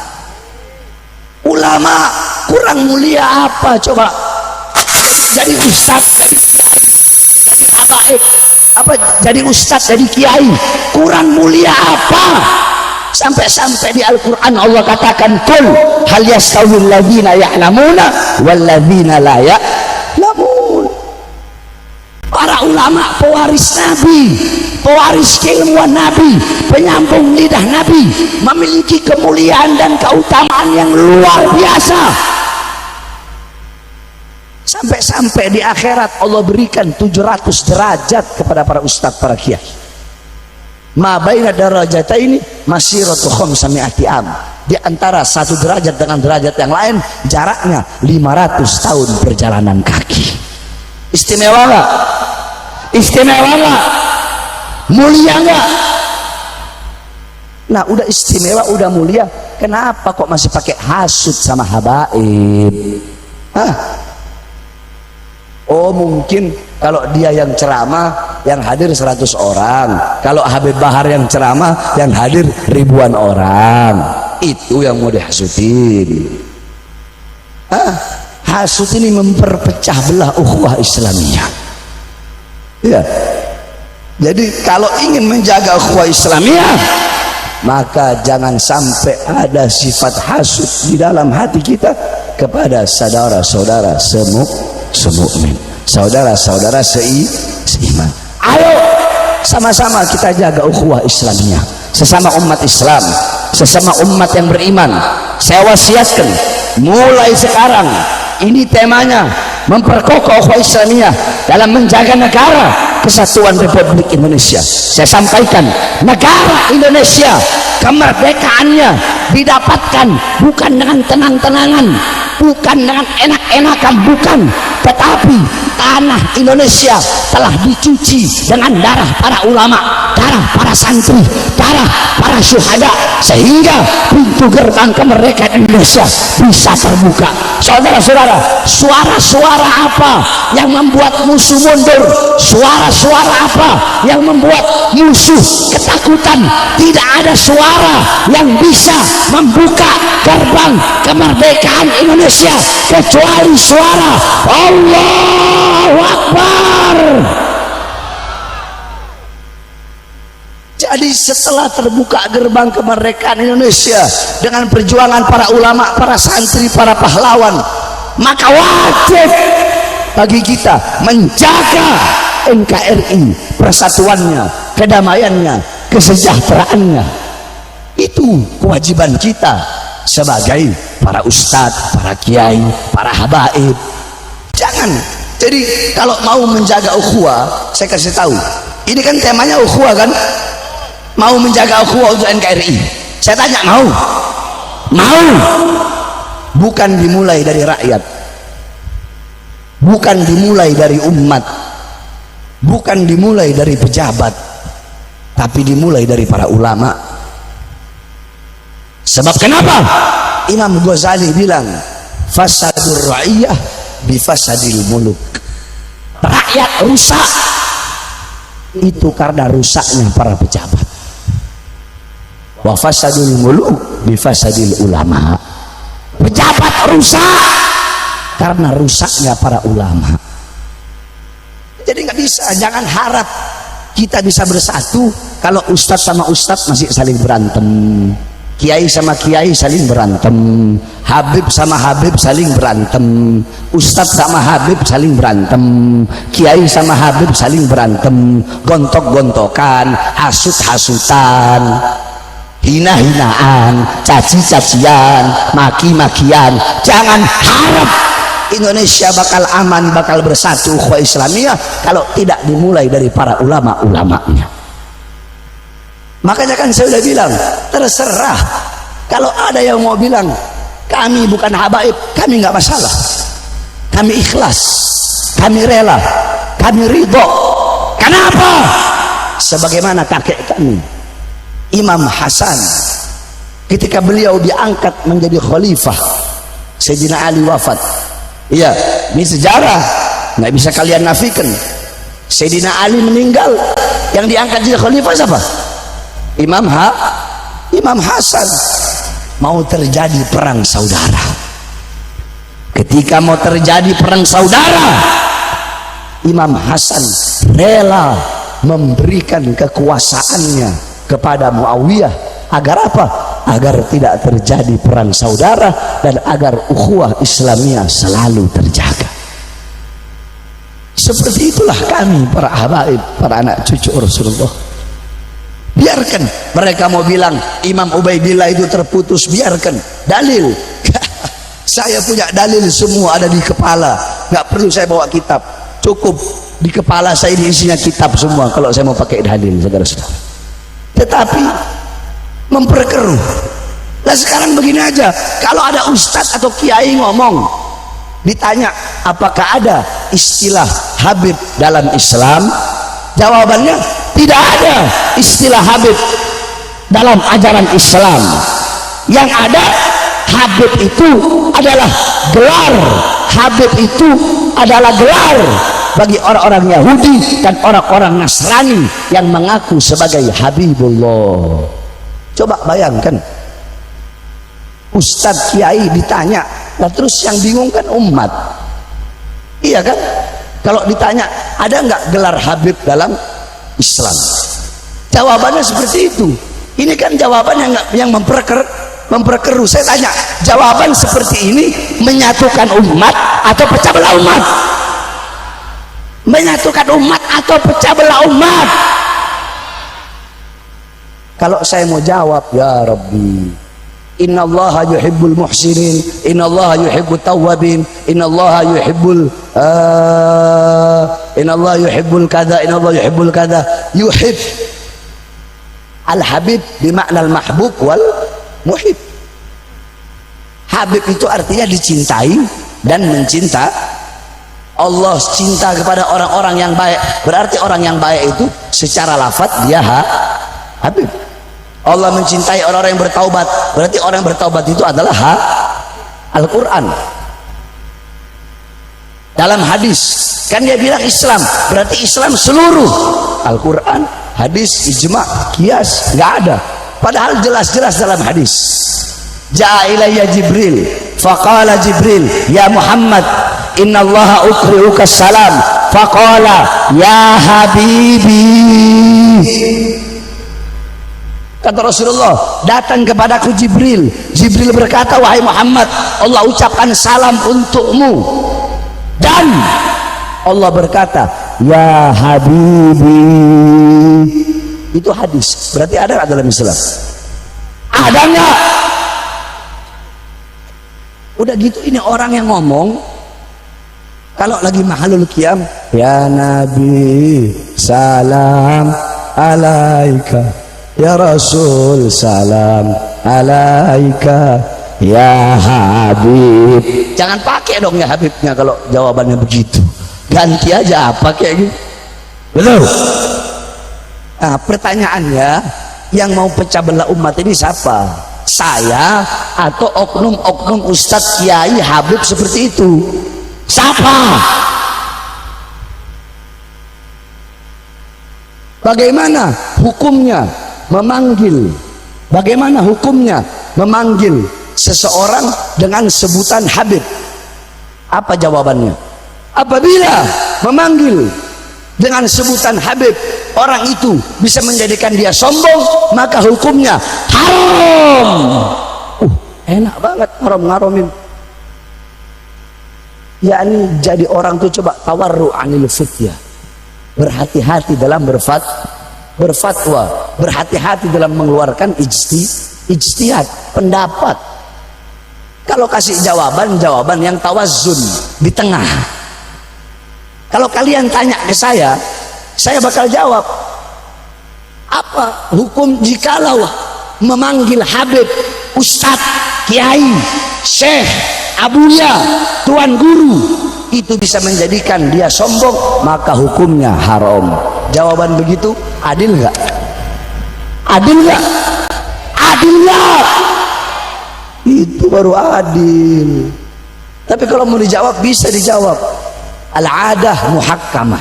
S1: Ulama kurang mulia apa coba? Jadi ustadz, jadi habaib, jadi ustadz, jadi kiai, kurang mulia apa? Sampai-sampai di Al-Quran Allah katakan, kul hal yastawil ladzina ya'lamuna wal ladzina la ya'lamun. Para ulama pewaris Nabi, pewaris keilmuan Nabi, penyambung lidah Nabi, memiliki kemuliaan dan keutamaan yang luar biasa. Sampai-sampai di akhirat Allah berikan 700 derajat kepada para ustadz, para kiai. Ma baina darajataini masiratu khamsami'ati am. Di antara satu derajat dengan derajat yang lain jaraknya 500 tahun perjalanan kaki. Istimewa enggak? Istimewa enggak? Mulia enggak? Nah, udah istimewa, udah mulia, kenapa kok masih pakai hasud sama habaib? Hah? Oh, mungkin kalau dia yang ceramah yang hadir 100 orang, kalau Habib Bahar yang ceramah yang hadir ribuan orang, itu yang mau dihasutin. Hasud ini memperpecah belah ukhuwah Islamiyah. Ya. Jadi kalau ingin menjaga ukhuwah Islamiyah, maka jangan sampai ada sifat hasud di dalam hati kita kepada saudara-saudara semukmin, saudara-saudara seiman. Ayo sama-sama kita jaga ukhuwah Islamiyah, sesama umat Islam, sesama umat yang beriman. Saya wasiatkan mulai sekarang, ini temanya, memperkokoh ukhuwah Islamiyah dalam menjaga negara kesatuan Republik Indonesia. Saya sampaikan, negara Indonesia kemerdekaannya didapatkan bukan dengan tenang-tenangan, bukan dengan enak-enakan, bukan, tetapi tanah Indonesia telah dicuci dengan darah para ulama, darah para santri, darah para syuhada, sehingga pintu gerbang kemerdekaan Indonesia bisa terbuka. Saudara-saudara, suara-suara apa yang membuat musuh mundur? Suara-suara apa yang membuat musuh ketakutan? Tidak ada suara yang bisa membuka gerbang kemerdekaan Indonesia kecuali suara Allahu Akbar. Jadi setelah terbuka gerbang kemerdekaan Indonesia dengan perjuangan para ulama, para santri, para pahlawan, maka wajib bagi kita menjaga NKRI, persatuannya, kedamaiannya, kesejahteraannya. Itu kewajiban kita sebagai para ustadz, para kiai, para habaib. Jangan. Jadi kalau mau menjaga ukhuwah, saya kasih tahu, ini kan temanya ukhuwah kan, mau menjaga ukhuwah untuk NKRI. Saya tanya, mau? Mau? Bukan dimulai dari rakyat, bukan dimulai dari umat, bukan dimulai dari pejabat, tapi dimulai dari para ulama. Sebab kenapa? Imam Ghazali bilang, fasadur ra'iyah bifasadil muluk. Rakyat rusak itu karena rusaknya para pejabat. Wa fasadul muluk bifasadil ulama. Pejabat rusak karena rusaknya para ulama. Jadi nggak bisa, jangan harap kita bisa bersatu kalau ustadz sama ustadz masih saling berantem, kiai sama kiai saling berantem, habib sama habib saling berantem, ustadz sama habib saling berantem, kiai sama habib saling berantem, gontok-gontokan, hasut-hasutan, hina-hinaan, caci-cacian, maki-makian. Jangan harap Indonesia bakal aman, bakal bersatu ukhuwah Islamiyah kalau tidak dimulai dari para ulama-ulamanya. Makanya kan saya udah bilang, terserah kalau ada yang mau bilang kami bukan habaib, kami nggak masalah, kami ikhlas, kami rela, kami ridho. Kenapa? Sebagaimana kakek kami Imam Hasan, ketika beliau diangkat menjadi khalifah, Sayyidina Ali wafat. Iya, ini sejarah, nggak bisa kalian nafikan. Sayyidina Ali meninggal, yang diangkat jadi khalifah siapa? Imam Hasan. Mau terjadi perang saudara. Ketika mau terjadi perang saudara, Imam Hasan rela memberikan kekuasaannya kepada Muawiyah. Agar apa? Agar tidak terjadi perang saudara dan agar ukhuwah Islamiyah selalu terjaga. Seperti itulah kami para habaib, para anak cucu Rasulullah. Biarkan mereka mau bilang Imam Ubaidillah itu terputus, biarkan. Dalil saya punya dalil semua ada di kepala, nggak perlu saya bawa kitab, cukup di kepala saya ini isinya kitab semua kalau saya mau pakai dalil, saudara-saudara. Tetapi memperkeruh. Nah sekarang begini aja, kalau ada ustadz atau kiai ngomong, ditanya apakah ada istilah Habib dalam Islam, jawabannya tidak ada istilah Habib dalam ajaran Islam. Yang ada Habib itu adalah gelar, Habib itu adalah gelar bagi orang-orang Yahudi dan orang-orang Nasrani yang mengaku sebagai Habibullah. Coba bayangkan, Ustadz Kiai ditanya, nah terus yang bingung kan umat, iya kan? Kalau ditanya ada nggak gelar Habib dalam Islam, jawabannya seperti itu. Ini kan jawaban yang memperkeruh. Saya tanya, jawaban seperti ini menyatukan umat atau pecah belah umat? Menyatukan umat atau pecah belah umat? Kalau saya mau jawab, ya Rabbi, innallaha yuhibbul muhsinin, innallaha yuhibbut tawwabin, innallaha yuhibbul kada, innallaha yuhibbul kada. Yuhib al-habib bimakna al-mahbub wal muhib. Habib itu artinya dicintai dan mencinta. Allah cinta kepada orang-orang yang baik, berarti orang yang baik itu secara lafaz dia Habib. Allah mencintai orang-orang yang bertaubat, berarti orang yang bertaubat itu adalah Al-Quran. Dalam hadis kan dia bilang Islam, berarti Islam seluruh Al-Quran, hadis, ijma, kias, nggak ada. Padahal jelas-jelas dalam hadis, ja'a ilayya Jibril faqala Jibril ya Muhammad innallaha ukri'uka salam faqala ya habibi. Kata Rasulullah, datang kepadaku Jibril. Jibril berkata, wahai Muhammad, Allah ucapkan salam untukmu. Dan Allah berkata, ya habibi. Itu hadis. Berarti ada nggak dalam Islam? Ada nggak? Udah gitu ini orang yang ngomong, kalau lagi mahalul qiyam, ya Nabi salam alaika, ya Rasul salam alaika, ya Habib. Jangan pakai dong ya Habibnya kalau jawabannya begitu. Ganti aja apa kayak gitu. Betul? Nah pertanyaannya, yang mau pecah belah umat ini siapa? Saya atau oknum-oknum Ustadz Kiai Habib seperti itu? Siapa? Bagaimana hukumnya memanggil, bagaimana hukumnya memanggil seseorang dengan sebutan Habib? Apa jawabannya? Apabila memanggil dengan sebutan Habib, orang itu bisa menjadikan dia sombong, maka hukumnya haram. Enak banget ngarom-ngaromin. Yakni jadi orang tuh coba tawarru anil fitya, berhati-hati dalam berfatwa, berhati-hati dalam mengeluarkan ijtihad, pendapat. Kalau kasih jawaban yang tawazzun di tengah. Kalau kalian tanya ke saya bakal jawab apa hukum jikalau memanggil Habib, Ustadz, Kiai, Syekh, Abuya, Tuan Guru itu bisa menjadikan dia sombong, maka hukumnya haram. Jawaban begitu adil nggak? Adil nggak? Adil nggak? Itu baru adil. Tapi kalau mau dijawab bisa dijawab. Al-adah muhakkamah,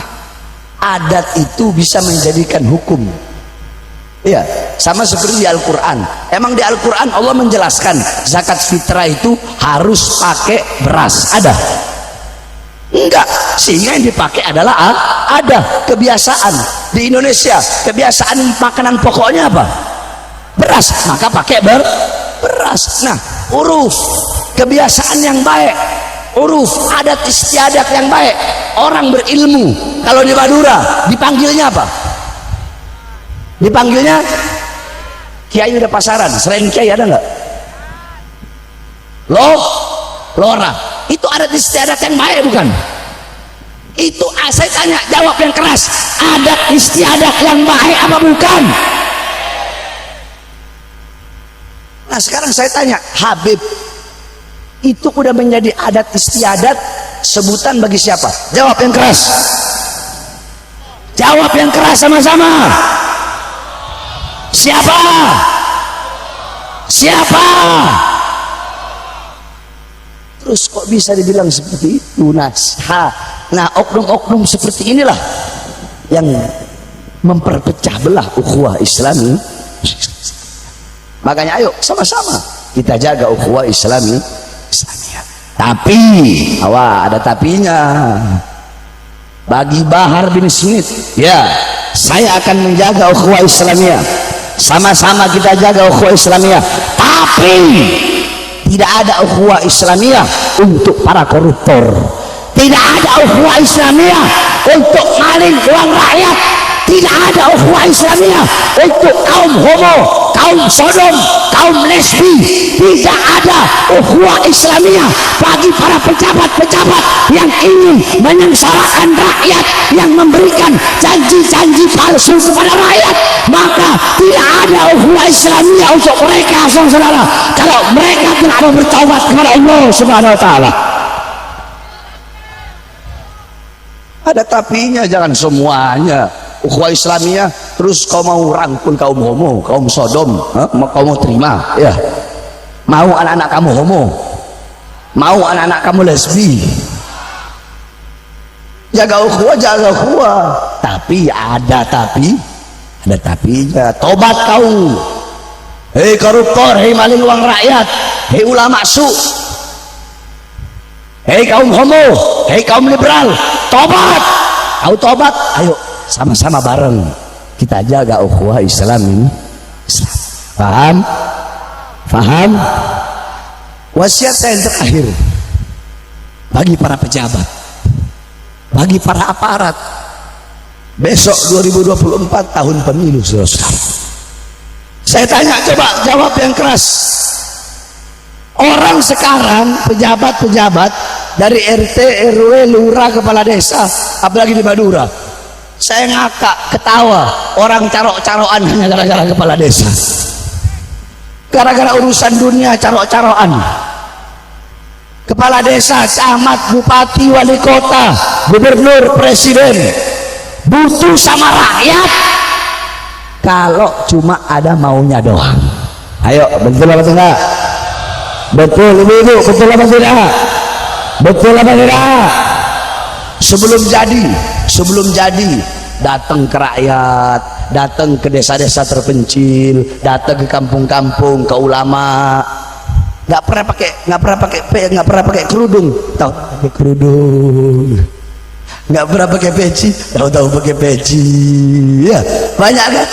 S1: adat itu bisa menjadikan hukum. Iya, sama seperti di Al-Quran. Emang di Al-Quran Allah menjelaskan zakat fitrah itu harus pakai beras, ada? Enggak, sehingga yang dipakai adalah ada kebiasaan. Di Indonesia kebiasaan makanan pokoknya apa? Beras, maka pakai beras. Nah, uruf, kebiasaan yang baik uruf, adat istiadat yang baik. Orang berilmu kalau di Madura dipanggilnya apa? Dipanggilnya Kiai udah pasaran. Selain Kiai ada nggak? Lora. Itu adat istiadat yang baik bukan? Itu saya tanya, jawab yang keras. Adat istiadat yang baik apa bukan? Nah sekarang saya tanya, Habib itu udah menjadi adat istiadat sebutan bagi siapa? Jawab yang keras. Jawab yang keras sama-sama. Siapa? Siapa? Terus kok bisa dibilang seperti itu? Nah oknum-oknum seperti inilah yang memperpecah belah ukhuwah Islami. Makanya ayo sama-sama kita jaga ukhuwah Islamiyah. Tapi ada tapinya. Bagi Bahar bin Smith, ya, saya akan menjaga ukhuwah Islamiyah. Sama-sama kita jaga ukhuwah Islamiyah. Tapi tidak ada ukhuwah Islamiyah untuk para koruptor. Tidak ada ukhuwah Islamiyah untuk maling uang rakyat. Tidak ada ukhuwah Islamiyah untuk kaum homo, kaum sodom, kaum lesbi. Tidak ada ukhuwah Islamiyah bagi para pejabat-pejabat yang ingin menyengsarakan rakyat, yang memberikan janji-janji palsu kepada rakyat. Maka tidak ada ukhuwah Islamiyah untuk mereka, saudara. Kalau mereka tidak mau bertaubat kepada Allah Subhanahu wa taala. Ada tapinya, jangan semuanya ukhuwah Islamiyah terus kau mau rangkul kaum homo, kaum sodom, kau mau terima, ya? Mau anak-anak kamu homo, mau anak-anak kamu lesbi. Jaga ukhuwah. Tapi ada tapinya. Tobat kau, hei koruptor, hei maling uang rakyat, hei ulama su, hei kaum homo, hei kaum liberal, tobat. Kau tobat, ayo sama-sama bareng kita jaga ukhuwah Islam. Paham? Wasiat saya yang terakhir bagi para pejabat, bagi para aparat, besok 2024 tahun pemilu, saudara. Saya tanya, coba jawab yang keras. Orang sekarang pejabat-pejabat dari RT, RW, lurah, kepala desa, apalagi di Madura, saya ngakak, ketawa. Orang carok-carokan hanya gara-gara kepala desa, gara-gara urusan dunia carok-carokan. Kepala desa, camat, bupati, wali kota, gubernur, presiden butuh sama rakyat kalau cuma ada maunya doang. Ayo, betul apa tidak? Betul ibu-ibu, betul apa tidak? Betul apa tidak? Sebelum jadi datang ke rakyat, datang ke desa-desa terpencil, datang ke kampung-kampung, ke ulama. Nggak pernah pakai kerudung, tahu pakai kerudung. Nggak pernah pakai peci, tahu pakai peci. Ya, banyak nggak?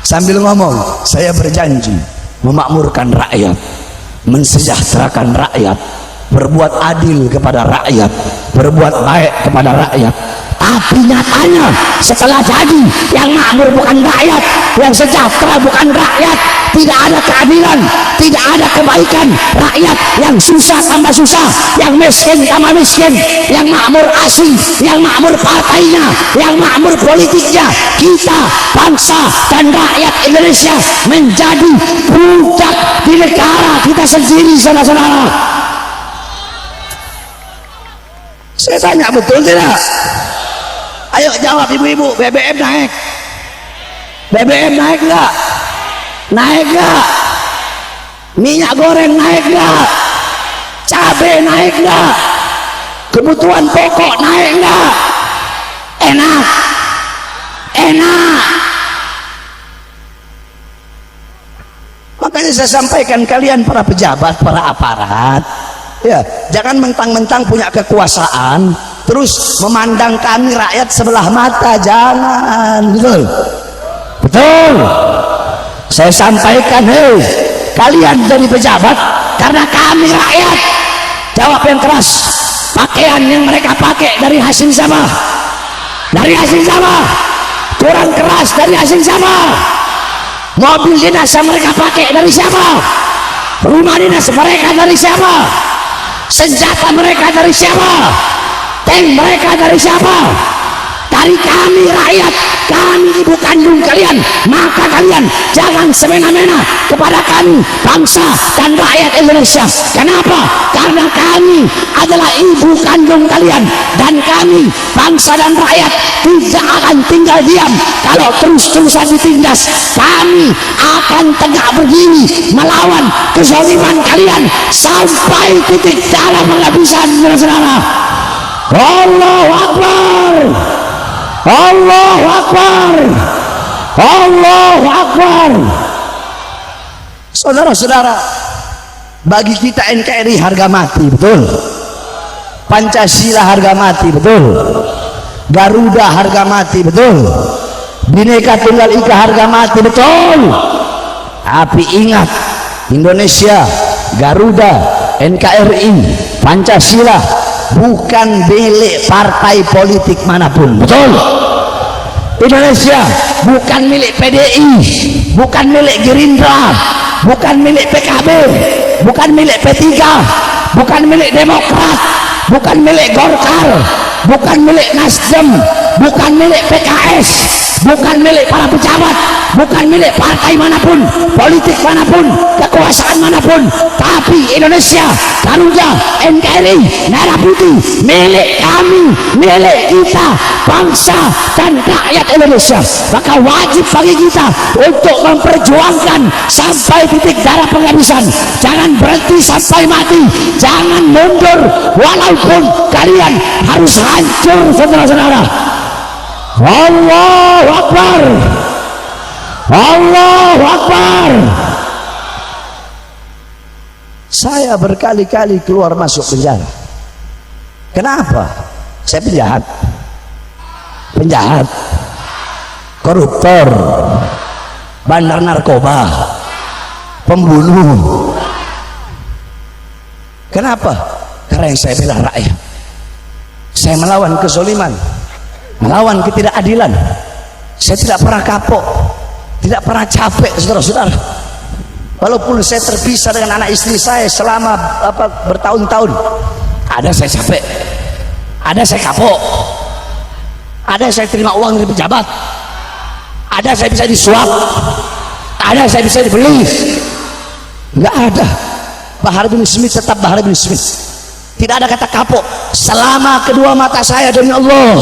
S1: Sambil ngomong, saya berjanji memakmurkan rakyat, mensejahterakan rakyat, berbuat adil kepada rakyat, berbuat baik kepada rakyat. Tapi nyatanya setelah jadi, yang makmur bukan rakyat, yang sejahtera bukan rakyat, tidak ada keadilan, tidak ada kebaikan. Rakyat yang susah tambah susah, yang miskin tambah miskin, yang makmur asli, yang makmur partainya, yang makmur politiknya. Kita bangsa dan rakyat Indonesia menjadi budak di negara kita sendiri, saudara-saudara. Saya tanya, betul tidak? Ayo jawab ibu-ibu. BBM naik. BBM naik nggak? Naik nggak? Minyak goreng naik nggak? Cabai naik nggak? Kebutuhan pokok naik nggak? Enak. Makanya saya sampaikan, kalian para pejabat, para aparat, ya, jangan mentang-mentang punya kekuasaan terus memandang kami rakyat sebelah mata. Jangan, betul. Saya sampaikan, kalian jadi pejabat karena kami rakyat. Jawab yang keras. Pakaian yang mereka pakai dari hasil siapa? Dari hasil siapa? Kurang keras, dari hasil siapa? Mobil dinas yang mereka pakai dari siapa? Rumah dinas mereka dari siapa? Senjata mereka dari siapa? Tank mereka dari siapa? Dari kami rakyat. Kami ibu kandung kalian, maka kalian jangan semena-mena kepada kami, bangsa dan rakyat Indonesia. Kenapa? Karena kami adalah ibu kandung kalian, dan kami bangsa dan rakyat tidak akan tinggal diam kalau terus-terusan ditindas. Kami akan tegak berdiri melawan kezaliman kalian sampai titik darah penghabisan, saudara-saudara. Allahu Akbar. Allahu Akbar. Allahu Akbar. Saudara-saudara, bagi kita NKRI harga mati, betul? Pancasila harga mati, betul? Garuda harga mati, betul? Bhinneka Tunggal Ika harga mati, betul? Tapi ingat, Indonesia, Garuda, NKRI, Pancasila bukan milik partai politik manapun, betul? Indonesia bukan milik PDI, bukan milik Gerindra, bukan milik PKB, bukan milik P3, bukan milik Demokrat, bukan milik Golkar, bukan milik Nasdem, bukan milik PKS, bukan milik para pejabat, bukan milik partai manapun, politik manapun, kekuasaan manapun, tapi Indonesia, Garuda, NKRI, Merah Putih, milik kami, milik kita, bangsa dan rakyat Indonesia. Maka wajib bagi kita untuk memperjuangkan sampai titik darah penghabisan. Jangan berhenti sampai mati, jangan mundur walaupun kalian harus hancur, saudara-saudara. Allahu Akbar. Allahu Akbar. Saya berkali-kali keluar masuk penjara. Kenapa? Saya penjahat. Penjahat, koruptor, bandar narkoba, pembunuh. Kenapa? Karena yang saya bela rakyat. Saya melawan kezaliman, melawan ketidakadilan. Saya tidak pernah kapok, tidak pernah capek, saudara-saudara. Walaupun saya terpisah dengan anak istri saya selama bertahun-tahun, ada saya capek, ada saya kapok, ada saya terima uang dari pejabat, ada saya bisa disuap, ada saya bisa dibeli. Nggak ada. Bahar bin Smith tetap Bahar bin Smith. Tidak ada kata kapok. Selama kedua mata saya, demi Allah,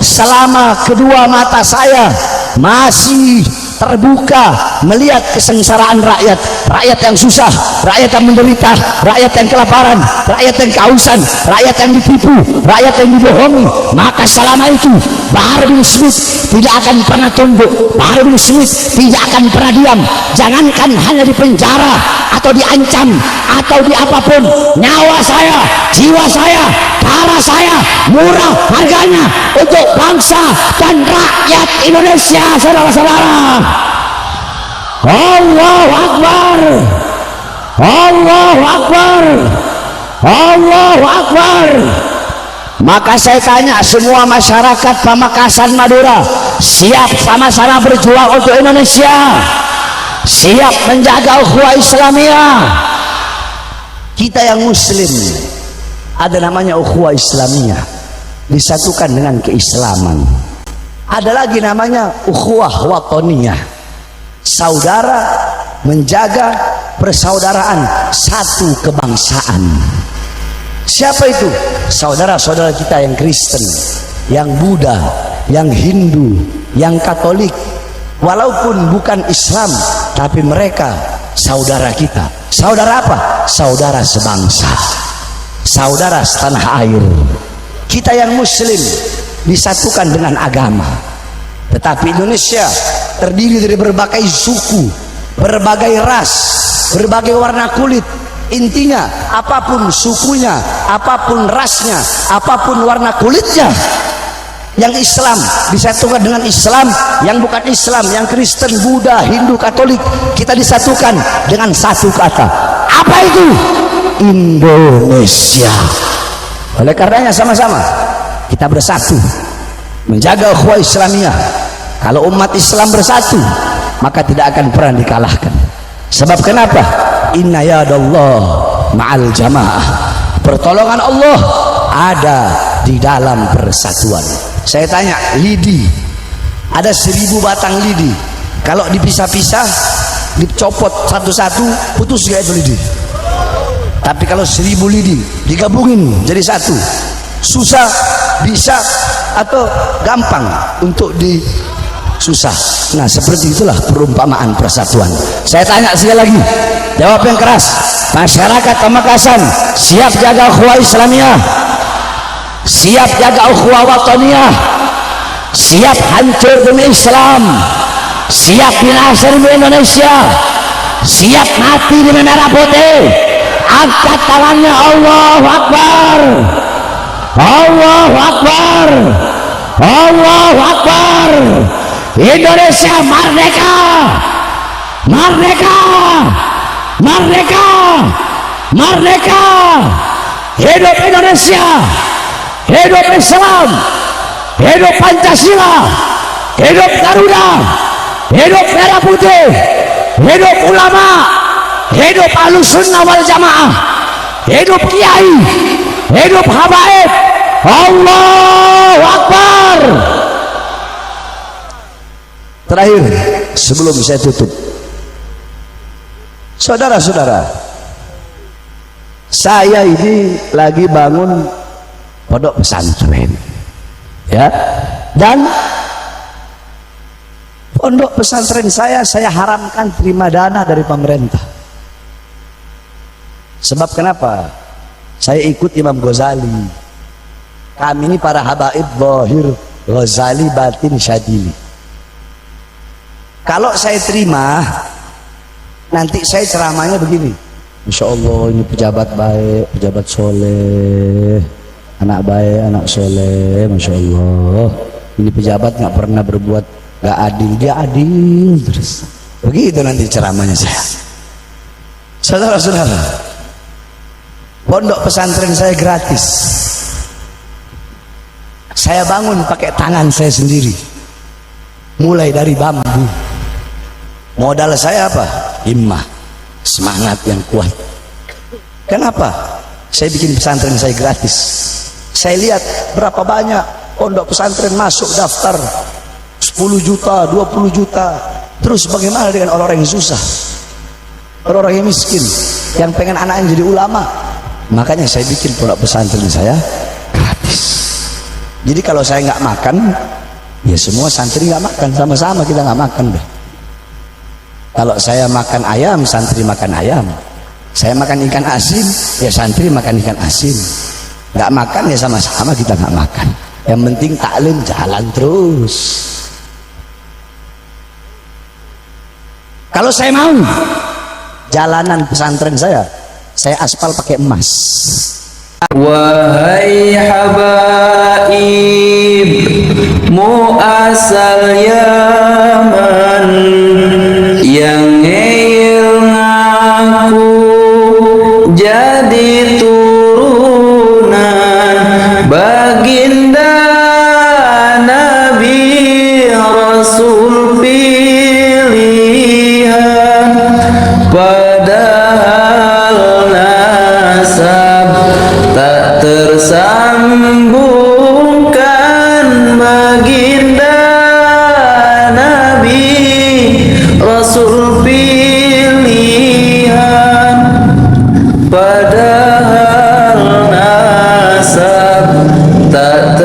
S1: selama kedua mata saya masih terbuka melihat kesengsaraan rakyat, rakyat yang susah, rakyat yang menderita, rakyat yang kelaparan, rakyat yang kehausan, rakyat yang ditipu, rakyat yang dibohongi, maka selama itu Bahar bin Smith tidak akan pernah tunduk. Bahar bin Smith tidak akan pernah diam. Jangankan hanya di penjara atau diancam atau di apapun, nyawa saya, jiwa saya, darah saya murah harganya untuk bangsa dan rakyat Indonesia, saudara-saudara. Allahu Akbar. Allahu Akbar. Allahu Akbar. Maka saya tanya semua masyarakat Pamekasan Madura, siap sama-sama berjuang untuk Indonesia, siap menjaga ukhuwah Islamiyah. Kita yang muslim ada namanya ukhuwah Islamiyah, disatukan dengan keislaman. Ada lagi namanya ukhuwah watoniyah, saudara menjaga persaudaraan satu kebangsaan. Siapa itu? Saudara-saudara kita yang Kristen, yang Buddha, yang Hindu, yang Katolik, walaupun bukan Islam, tapi mereka saudara kita. Saudara apa? Saudara sebangsa, saudara setanah air. Kita yang muslim disatukan dengan agama, tetapi Indonesia terdiri dari berbagai suku, berbagai ras, berbagai warna kulit. Intinya apapun sukunya, apapun rasnya, apapun warna kulitnya, yang Islam disatukan dengan Islam, yang bukan Islam, yang Kristen, Buddha, Hindu, Katolik, kita disatukan dengan satu kata. Apa itu? Indonesia. Oleh karenanya sama-sama kita bersatu menjaga ukhuwah Islamiyah. Kalau umat Islam bersatu, maka tidak akan pernah dikalahkan. Sebab kenapa? Inna yadallah ma'al jamaah. Pertolongan Allah ada di dalam persatuan. Saya tanya, lidi, ada 1000 batang lidi, kalau dipisah-pisah, dicopot satu-satu, putus gak itu lidi? Tapi kalau 1000 lidi digabungin jadi satu, susah, bisa, atau gampang untuk susah. Nah, seperti itulah perumpamaan persatuan. Saya tanya sekali lagi, jawab yang keras. Masyarakat Pamekasan siap jaga ukhuwah Islamiyah, siap jaga ukhuwah wataniyah, siap hancur demi Islam, siap binasa demi Indonesia, siap mati demi merah putih. Angkat tangannya. Allahu Akbar, Allahu Akbar, Allahu Akbar. Indonesia merdeka, merdeka, merdeka, merdeka. Hidup Indonesia, hidup Islam, hidup Pancasila, hidup Garuda, hidup merah putih, hidup ulama, hidup Ahlussunnah wal Jamaah, hidup kiai, hidup habaib. Allahu Akbar. Terakhir sebelum saya tutup, saudara-saudara, saya ini lagi bangun pondok pesantren, ya, dan pondok pesantren saya haramkan terima dana dari pemerintah. Sebab kenapa? Saya ikut Imam Ghazali. Kami ini para habaib zahir, Ghazali batin, Syadili. Kalau saya terima, nanti saya ceramahnya begini, Insya Allah ini pejabat baik, pejabat soleh, anak baik, anak soleh, Masya Allah. Ini pejabat nggak pernah berbuat nggak adil, dia adil terus. Begitu nanti ceramahnya saya. Saudara-saudara, pondok pesantren saya gratis. Saya bangun pakai tangan saya sendiri, mulai dari bambu. Modal saya apa? Himmah, semangat yang kuat. Kenapa? Saya bikin pesantren saya gratis. Saya lihat berapa banyak pondok pesantren masuk daftar 10 juta, 20 juta. Terus bagaimana dengan orang-orang yang susah, orang-orang yang miskin, yang pengen anaknya jadi ulama? Makanya saya bikin pondok pesantren saya gratis. Jadi kalau saya nggak makan, ya semua santri nggak makan, sama-sama kita nggak makan deh. Kalau saya makan ayam, santri makan ayam. Saya makan ikan asin, ya santri makan ikan asin. Nggak makan ya sama-sama kita nggak makan. Yang penting taklim jalan terus. Kalau saya mau jalanan pesantren saya aspal pakai emas.
S2: Wahai habaib muasal Yaman yang ngeyel ngaku jadi turunan baginda Nabi Rasul pilihan, padahal nasab tak tersambungkan baginda Nabi Rasul pilihan, padahal nasab tak